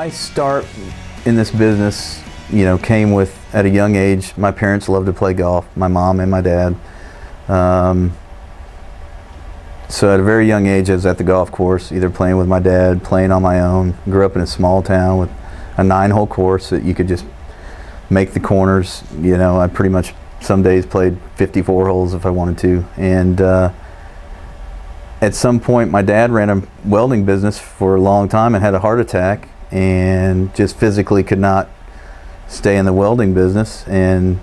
My start in this business, came with, at a young age, my parents loved to play golf, my mom and my dad. So at a very young age, I was at the golf course, either playing with my dad, playing on my own. Grew up in a small town with a 9-hole course that you could just make the corners. I pretty much some days played 54 holes if I wanted to. And at some point, my dad ran a welding business for a long time and had a heart attack and just physically could not stay in the welding business. And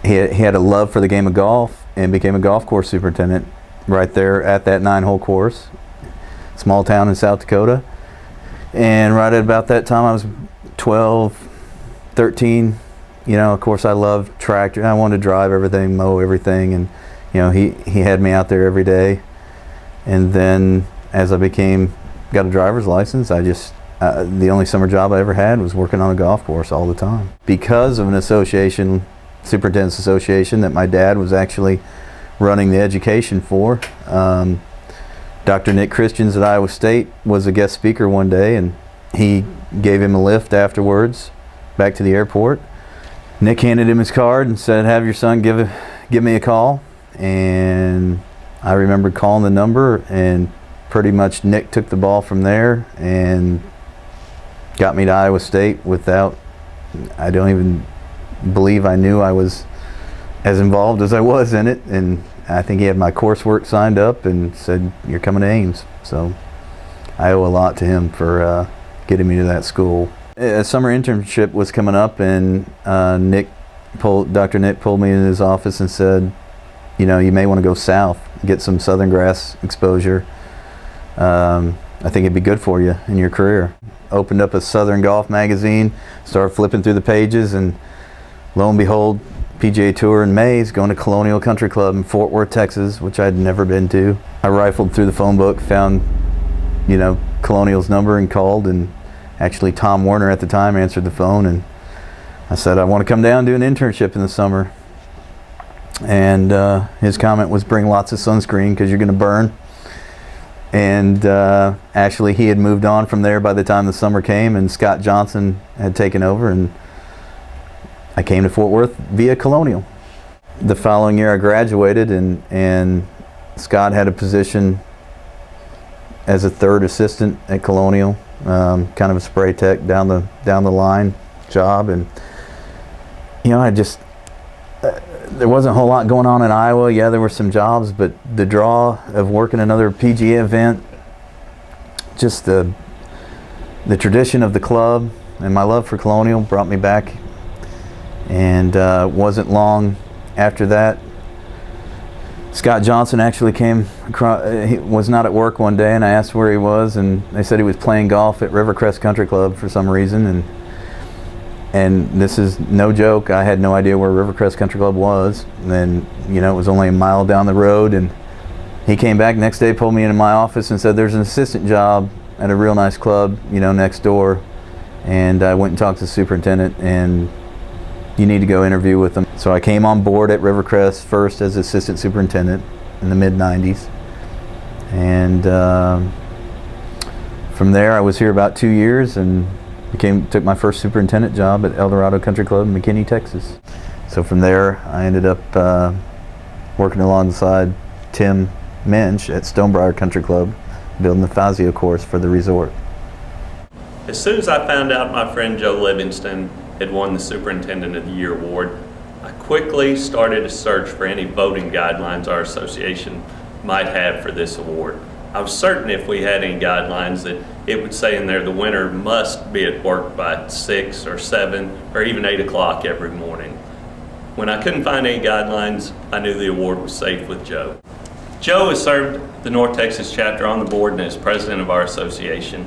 he had a love for the game of golf and became a golf course superintendent right there at that 9-hole course, small town in South Dakota. And right at about that time, I was 12, 13. Of course, I loved tractor. I wanted to drive everything, mow everything, and he had me out there every day. And then as I got a driver's license, I just the only summer job I ever had was working on a golf course all the time. Because of an association, Superintendents Association, that my dad was actually running the education for. Dr. Nick Christians at Iowa State was a guest speaker one day, and he gave him a lift afterwards back to the airport. Nick handed him his card and said, "Have your son give me a call." And I remember calling the number, and pretty much Nick took the ball from there and got me to Iowa State without, I don't even believe I knew I was as involved as I was in it. And I think he had my coursework signed up and said, "You're coming to Ames." So I owe a lot to him for getting me to that school. A summer internship was coming up, and Dr. Nick pulled me in his office and said, "You may want to go south, get some southern grass exposure. I think it'd be good for you in your career." Opened up a Southern Golf magazine, started flipping through the pages, and lo and behold, PGA Tour in May is going to Colonial Country Club in Fort Worth, Texas, which I'd never been to. I rifled through the phone book, found, Colonial's number and called, and actually Tom Warner at the time answered the phone, and I said, "I want to come down and do an internship in the summer." And his comment was, "Bring lots of sunscreen because you're going to burn." And actually he had moved on from there by the time the summer came, and Scott Johnson had taken over, and I came to Fort Worth via Colonial. The following year I graduated, and Scott had a position as a third assistant at Colonial, kind of a spray tech down the line job. And there wasn't a whole lot going on in Iowa. Yeah, there were some jobs, but the draw of working another PGA event, just the tradition of the club and my love for Colonial brought me back. And wasn't long after that, Scott Johnson actually came across. He was not at work one day, and I asked where he was, and they said he was playing golf at Rivercrest Country Club for some reason. And this is no joke, I had no idea where Rivercrest Country Club was. And then, it was only a mile down the road, and he came back next day, pulled me into my office and said, "There's an assistant job at a real nice club, next door." And I went and talked to the superintendent, and "You need to go interview with them." So I came on board at Rivercrest first as assistant superintendent in the mid-90s. And from there I was here about 2 years and took my first superintendent job at El Dorado Country Club in McKinney, Texas. So from there I ended up working alongside Tim Minch at Stonebriar Country Club, building the Fazio course for the resort. As soon as I found out my friend Joe Livingston had won the Superintendent of the Year award, I quickly started a search for any voting guidelines our association might have for this award. I was certain if we had any guidelines that it would say in there the winner must be at work by 6 or 7 or even 8 o'clock every morning. When I couldn't find any guidelines, I knew the award was safe with Joe. Joe has served the North Texas chapter on the board and is president of our association.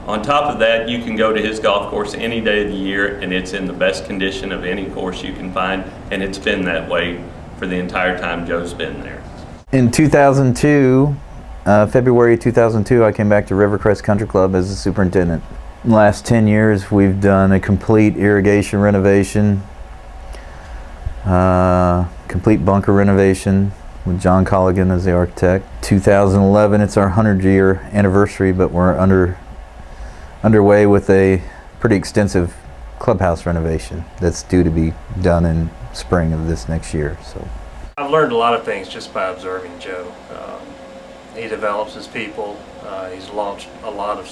On top of that, you can go to his golf course any day of the year, and it's in the best condition of any course you can find, and it's been that way for the entire time Joe's been there. In 2002, February 2002, I came back to Rivercrest Country Club as a superintendent. In the last 10 years, we've done a complete irrigation renovation, complete bunker renovation with John Colligan as the architect. 2011, it's our 100-year anniversary, but we're underway with a pretty extensive clubhouse renovation that's due to be done in spring of this next year. So I've learned a lot of things just by observing Joe. He develops his people. He's launched a lot of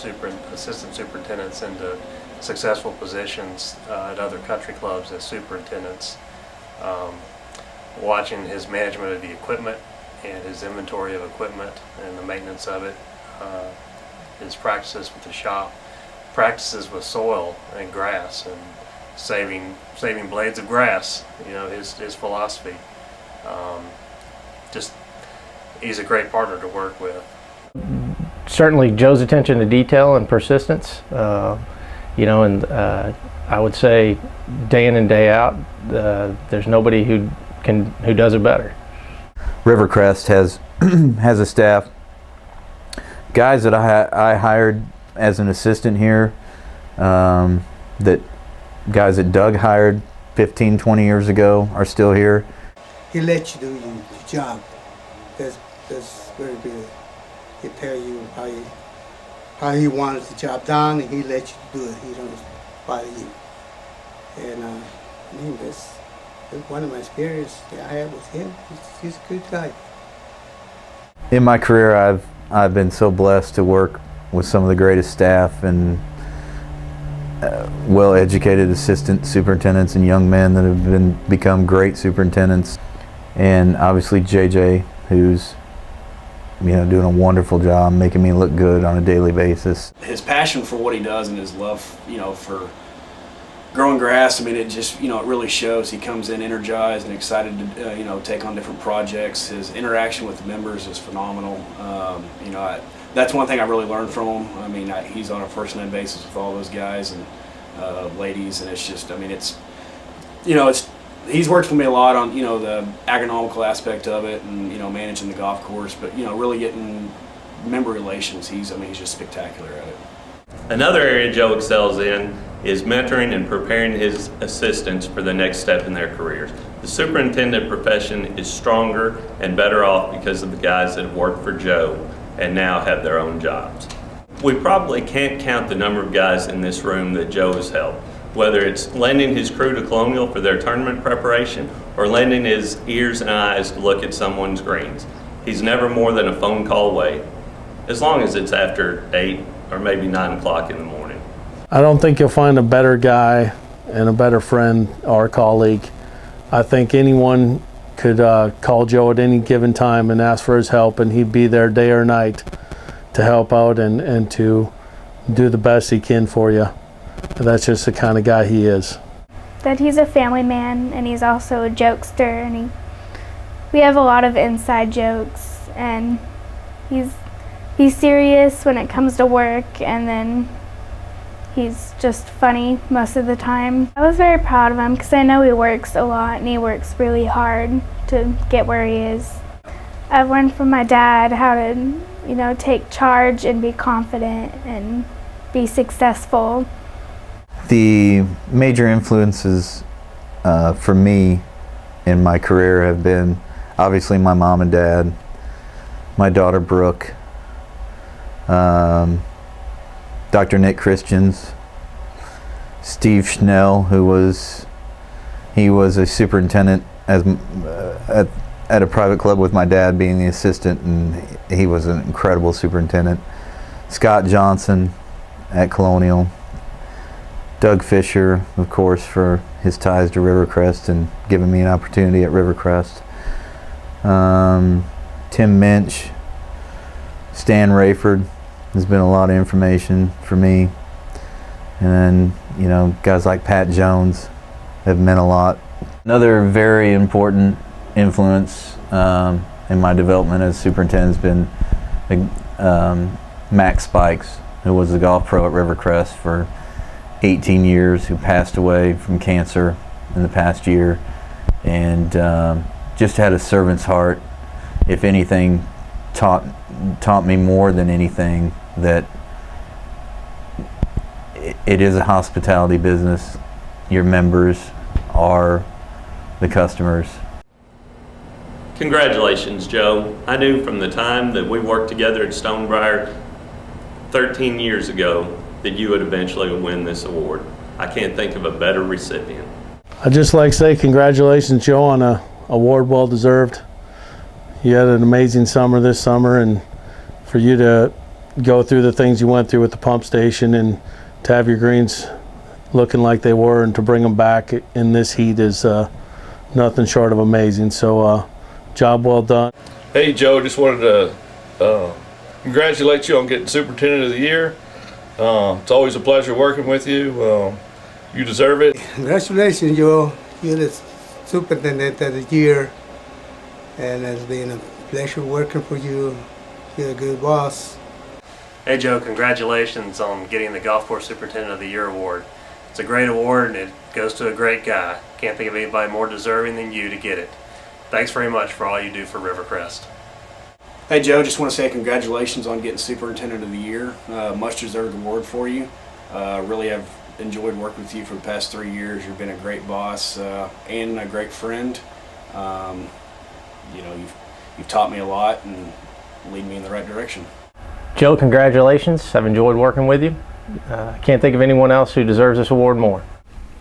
assistant superintendents into successful positions at other country clubs as superintendents. Watching his management of the equipment and his inventory of equipment and the maintenance of it, his practices with the shop, practices with soil and grass and saving blades of grass, you know, his philosophy. Just he's a great partner to work with. Certainly Joe's attention to detail and persistence, you know, and I would say day in and day out, there's nobody who does it better. Rivercrest has has a staff, guys that I hired as an assistant here, that guys that Doug hired 15, 20 years ago are still here. He lets you do your job. That's very good. He tell you how he wants the job done, and he lets you do it. He don't bother you. And I mean, that's one of my experiences that I had with him. He's a good guy. In my career, I've been so blessed to work with some of the greatest staff and well-educated assistant superintendents and young men that have become great superintendents. And obviously JJ, who's, you know, doing a wonderful job, making me look good on a daily basis. His passion for what he does and his love, you know, for growing grass, I mean, it just, you know, it really shows. He comes in energized and excited to, you know, take on different projects. His interaction with the members is phenomenal. You know, that's one thing I really learned from him. I mean, he's on a first-name basis with all those guys and ladies, and it's just, I mean, it's, you know, he's worked with me a lot on, you know, the agronomical aspect of it and, you know, managing the golf course, but, you know, really getting member relations, he's just spectacular at it. Another area Joe excels in is mentoring and preparing his assistants for the next step in their careers. The superintendent profession is stronger and better off because of the guys that have worked for Joe and now have their own jobs. We probably can't count the number of guys in this room that Joe has helped, whether it's lending his crew to Colonial for their tournament preparation or lending his ears and eyes to look at someone's greens. He's never more than a phone call away, as long as it's after 8 or maybe 9 o'clock in the morning. I don't think you'll find a better guy and a better friend or colleague. I think anyone could call Joe at any given time and ask for his help, and he'd be there day or night to help out and to do the best he can for you. That's just the kind of guy he is. That he's a family man, and he's also a jokester, and we have a lot of inside jokes, and he's serious when it comes to work, and then he's just funny most of the time. I was very proud of him because I know he works a lot and he works really hard to get where he is. I've learned from my dad how to, you know, take charge and be confident and be successful. The major influences for me in my career have been obviously my mom and dad, my daughter Brooke, Dr. Nick Christians, Steve Schnell, who was a superintendent at a private club with my dad being the assistant, and he was an incredible superintendent. Scott Johnson at Colonial, Doug Fisher, of course, for his ties to Rivercrest and giving me an opportunity at Rivercrest. Tim Minch, Stan Rayford has been a lot of information for me. And then, you know, guys like Pat Jones have meant a lot. Another very important influence in my development as superintendent has been Max Spikes, who was the golf pro at Rivercrest for 18 years, who passed away from cancer in the past year, and just had a servant's heart. If anything, taught me more than anything that it is a hospitality business. Your members are the customers. Congratulations, Joe. I knew from the time that we worked together at Stonebriar 13 years ago that you would eventually win this award. I can't think of a better recipient. I'd just like to say congratulations, Joe, on a award well deserved. You had an amazing summer this summer, and for you to go through the things you went through with the pump station and to have your greens looking like they were and to bring them back in this heat is nothing short of amazing. So job well done. Hey Joe, just wanted to congratulate you on getting Superintendent of the Year. It's always a pleasure working with you. You deserve it. Congratulations, Joe. You're the Superintendent of the Year, and it's been a pleasure working for you. You're a good boss. Hey Joe, congratulations on getting the Golf Course Superintendent of the Year award. It's a great award and it goes to a great guy. Can't think of anybody more deserving than you to get it. Thanks very much for all you do for Rivercrest. Hey Joe, just want to say congratulations on getting Superintendent of the Year. Much deserved award for you. Really have enjoyed working with you for the past 3 years. You've been a great boss and a great friend. You know, you've taught me a lot and lead me in the right direction. Joe, congratulations. I've enjoyed working with you. Can't think of anyone else who deserves this award more.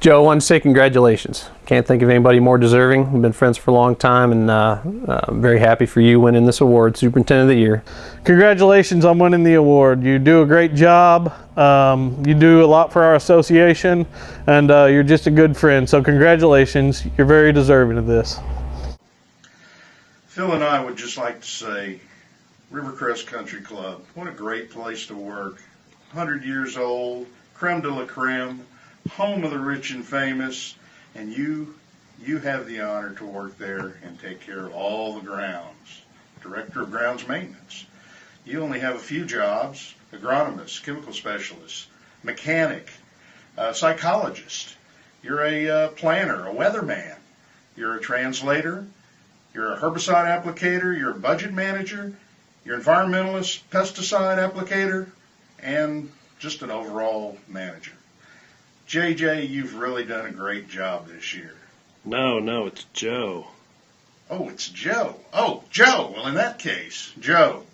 Joe, I wanted to say congratulations. Can't think of anybody more deserving. We've been friends for a long time, and I'm very happy for you winning this award, Superintendent of the Year. Congratulations on winning the award. You do a great job. You do a lot for our association, and you're just a good friend. So congratulations. You're very deserving of this. Phil and I would just like to say, Rivercrest Country Club, what a great place to work. 100 years old, creme de la creme, home of the rich and famous, and you have the honor to work there and take care of all the grounds. Director of Grounds Maintenance. You only have a few jobs: agronomist, chemical specialist, mechanic, psychologist. You're a planner, a weatherman. You're a translator. You're a herbicide applicator. You're a budget manager. You're environmentalist, pesticide applicator, and just an overall manager. JJ, you've really done a great job this year. No, it's Joe. Oh, it's Joe. Oh, Joe. Well, in that case, Joe,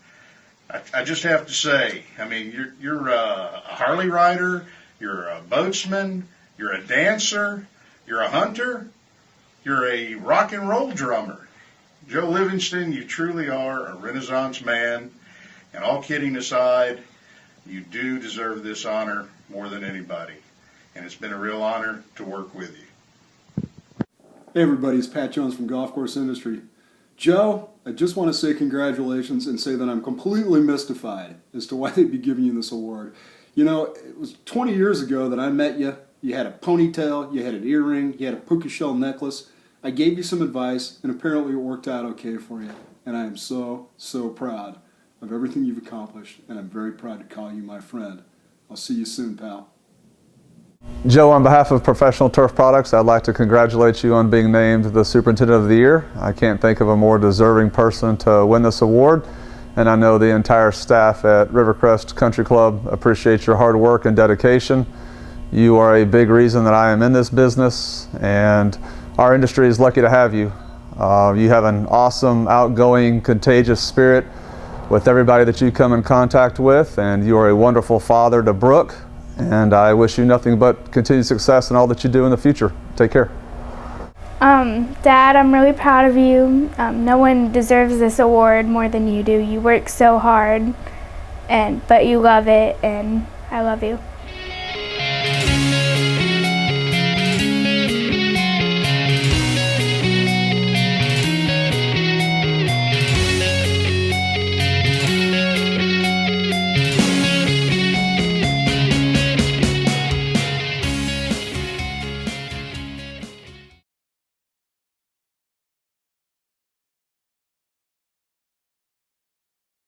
I just have to say, I mean, you're a Harley rider, you're a boatsman, you're a dancer, you're a hunter, you're a rock and roll drummer. Joe Livingston, you truly are a Renaissance man, and all kidding aside, you do deserve this honor more than anybody, and it's been a real honor to work with you. Hey everybody, it's Pat Jones from Golf Course Industry. Joe, I just want to say congratulations and say that I'm completely mystified as to why they'd be giving you this award. You know, it was 20 years ago that I met you. You had a ponytail, you had an earring, you had a puka shell necklace. I gave you some advice, and apparently it worked out okay for you. And I am so, so proud of everything you've accomplished, and I'm very proud to call you my friend. I'll see you soon, pal. Joe, on behalf of Professional Turf Products, I'd like to congratulate you on being named the Superintendent of the Year. I can't think of a more deserving person to win this award, and I know the entire staff at Rivercrest Country Club appreciate your hard work and dedication. You are a big reason that I am in this business, and our industry is lucky to have you. You have an awesome, outgoing, contagious spirit with everybody that you come in contact with, and you are a wonderful father to Brooke, and I wish you nothing but continued success in all that you do in the future. Take care. Dad, I'm really proud of you. No one deserves this award more than you do. You work so hard, but you love it, and I love you.